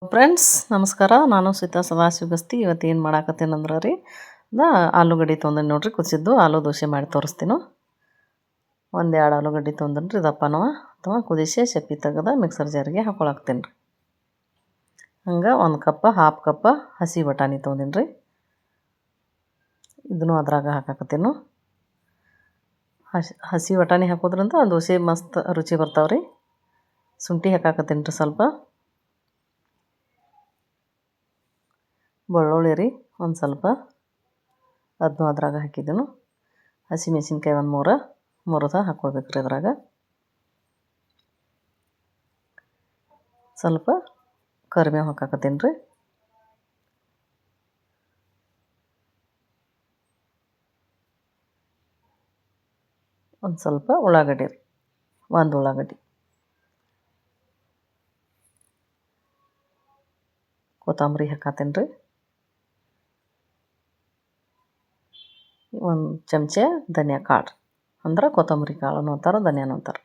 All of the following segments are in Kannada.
ಫ್ರೆಂಡ್ಸ್ ನಮಸ್ಕಾರ. ನಾನು ಸೀತಾ ಸದಾಶಿವ ಗಸ್ತಿ. ಇವತ್ತು ಏನು ಮಾಡಾಕತ್ತೇನಂದ್ರೆ ರೀ ಆಲೂಗಡ್ಡೆ ತೊಂದನಿ ನೋಡ್ರಿ. ಕುದಿಸಿದ್ದು ಆಲೂ ದೋಸೆ ಮಾಡಿ ತೋರಿಸ್ತೀನಿ. ಒಂದೆರಡು ಆಲೂಗಡ್ಡೆ ತೊಂದನಿ ರೀ ದಪ್ಪನವ ಅಥವಾ ಕುದಿಸಿ ಸೆಪ್ಪಿ ತೆಗೆದು ಮಿಕ್ಸರ್ ಜಾರಿಗೆ ಹಾಕೊಳಾಕ್ತೀನಿ ರೀ. ಹಂಗೆ ಒಂದು ಹಾಫ್ ಕಪ್ ಹಸಿ ಬಟಾಣಿ ತೊಗೊಂಡಿನಿ ರೀ. ಇದನ್ನು ಅದ್ರಾಗ ಹಾಕಾಕತ್ತೀನಿ. ಹಸಿ ಬಟಾಣಿ ಹಾಕೋದ್ರಿಂದ ದೋಸೆ ಮಸ್ತ್ ರುಚಿ ಬರ್ತಾವೆ ರೀ. ಶುಂಠಿ ಹಾಕಾಕತ್ತೀನಿ ರೀ ಸ್ವಲ್ಪ. ಬೆಳ್ಳುಳ್ಳಿ ರೀ ಒಂದು ಸ್ವಲ್ಪ, ಅದನ್ನು ಅದ್ರಾಗ ಹಾಕಿದ್ದೆನು. ಹಸಿ ಮೆಣಸಿನ್ಕಾಯಿ ಒಂದು ಮುರಿದ ಹಾಕ್ಕೊಳ್ಬೇಕು ರೀ ಅದ್ರಾಗ. ಸ್ವಲ್ಪ ಕರಿಬೇವು ಹಾಕಾಕತ್ತೀನಿ ರೀ. ಒಂದು ಸ್ವಲ್ಪ ಉಳ್ಳಾಗಡ್ಡಿ ರೀ, ಒಂದು ಉಳ್ಳಾಗಡ್ಡಿ, ಕೊತ್ತಂಬರಿ ಹಾಕತ್ತೀನಿ ರೀ. ಒಂದು ಚಮಚ ಧನಿಯಾ ಕಾಳು, ಅಂದ್ರೆ ಕೊತ್ತಂಬರಿ ಕಾಳು ಅಂತಾರೆ, ಧನಿಯಾನು ಅಂತಾರೆ.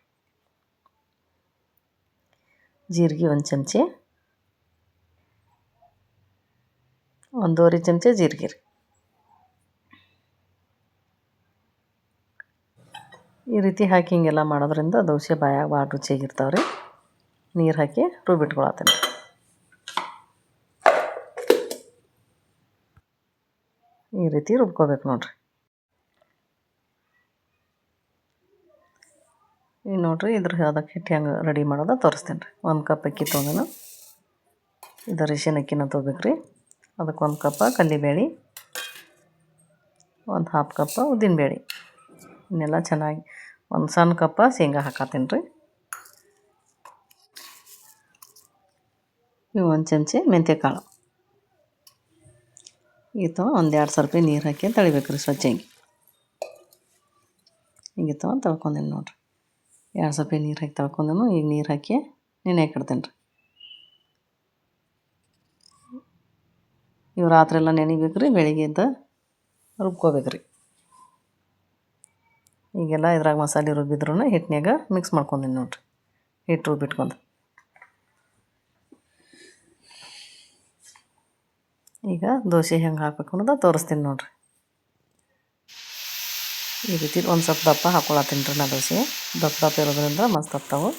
ಜೀರಿಗೆ ಒಂದು ಚಮಚ, ಒಂದೂವರೆ ಚಮಚ ಜೀರಿಗೆ ರೀ. ಈ ರೀತಿ ಹಾಕಿ ಹಿಂಗೆಲ್ಲ ಮಾಡೋದ್ರಿಂದ ದೋಸೆ ಬಾಯಾಗ ಭಾಳ ರುಚಿಯಾಗಿರ್ತಾವೆ ರೀ. ನೀರು ಹಾಕಿ ರುಬ್ಬಿಟ್ಕೊಳತ್ತೀನಿ. ಈ ರೀತಿ ರುಬ್ಕೋಬೇಕು ನೋಡ್ರಿ. ಈಗ ನೋಡ್ರಿ ಅದಕ್ಕೆ ಹಿಟ್ಟು ಹೆಂಗೆ ರೆಡಿ ಮಾಡೋದು ತೋರಿಸ್ತೀನಿ ರೀ. ಒಂದು ಕಪ್ ಅಕ್ಕಿ ತೊಗೊಂಡು, ಇದು ರೇಷನ್ ಅಕ್ಕಿನ ತೊಗೋಬೇಕು ರೀ. ಅದಕ್ಕೆ ಒಂದು ಕಪ್ ಕಡಲೆಬೇಳೆ, ಒಂದು ಹಾಫ್ ಕಪ್ ಉದ್ದಿನಬೇಳೆ, ಇನ್ನೆಲ್ಲ ಚೆನ್ನಾಗಿ ಒಂದು ಸಣ್ಣ ಕಪ್ ಶೇಂಗಾ ಹಾಕತ್ತೀನಿ ರೀ. ಇವು ಒಂದು ಚಮಚ ಮೆಂತ್ಯಕಾಳು. ಈತ ಒಂದು 2 ಸ್ವಲ್ಪ ನೀರು ಹಾಕಿ ತಳಿಬೇಕು ರೀ ಸ್ವಚ್ಛಾಗಿ. ಈಗ ತೊಳ್ಕೊಂಡೇನಿ ನೋಡಿರಿ. 2 ಸ್ವಲ್ಪ ನೀರು ಹಾಕಿ ತೊಳ್ಕೊಂಡೇನು. ಈಗ ನೀರು ಹಾಕಿ ನೆನೆಯಾಕೆ ಇಡ್ತೀನಿ ರೀ. ಇವು ರಾತ್ರಿ ಎಲ್ಲ ನೆನಿಬೇಕು ರೀ, ಬೆಳಿಗ್ಗೆ ಎದ್ದು ರುಬ್ಕೋಬೇಕು ರೀ. ಈಗೆಲ್ಲ ಇದ್ರಾಗ ಮಸಾಲೆ ರುಬ್ಬಿದ್ರೂ ಹಿಟ್ಟಿನಾಗ ಮಿಕ್ಸ್ ಮಾಡ್ಕೊಂಡೀನಿ ನೋಡಿರಿ. ಹಿಟ್ಟು ರುಬ್ಬಿಟ್ಕೊಂಡು ಈಗ ದೋಸೆ ಹೆಂಗೆ ಹಾಕ್ಬೇಕು ಅನ್ನೋದು ತೋರಿಸ್ತೀನಿ ನೋಡಿರಿ. ಈ ರೀತಿ ಒಂದು ಸ್ವಲ್ಪ ದಪ್ಪ ಹಾಕ್ಕೊಳತ್ತೀನಿ ರೀ. ದೋಸೆ ದಪ್ಪ ಇರೋದ್ರಿಂದ ಮಸ್ತ್ ಆಗ್ತಾವೆ.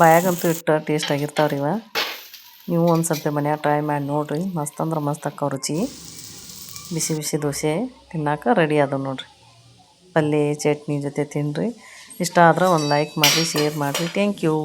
ಬಾಯಾಗಂತೂ ಇಟ್ಟು ಟೇಸ್ಟ್ ಆಗಿರ್ತಾವೆ ರೀ ಇವ. ನೀವು ಒಂದು ಸ್ವಲ್ಪ ಮನ್ಯಾಗ ಟ್ರೈ ಮಾಡಿ ನೋಡಿರಿ. ಮಸ್ತ್ ಅಂದ್ರೆ ಮಸ್ತ್ ಆಕ್ಕವ ರುಚಿ. ಬಿಸಿ ಬಿಸಿ ದೋಸೆ ತಿನ್ನಕ್ಕೆ ರೆಡಿ ಆದವು ನೋಡಿರಿ. ಪಲ್ಯ ಚಟ್ನಿ ಜೊತೆ ತಿನ್ನಿರಿ. ಇಷ್ಟ ಆದ್ರೆ ಒಂದು ಲೈಕ್ ಮಾಡಿರಿ, ಶೇರ್ ಮಾಡಿರಿ. Thank you.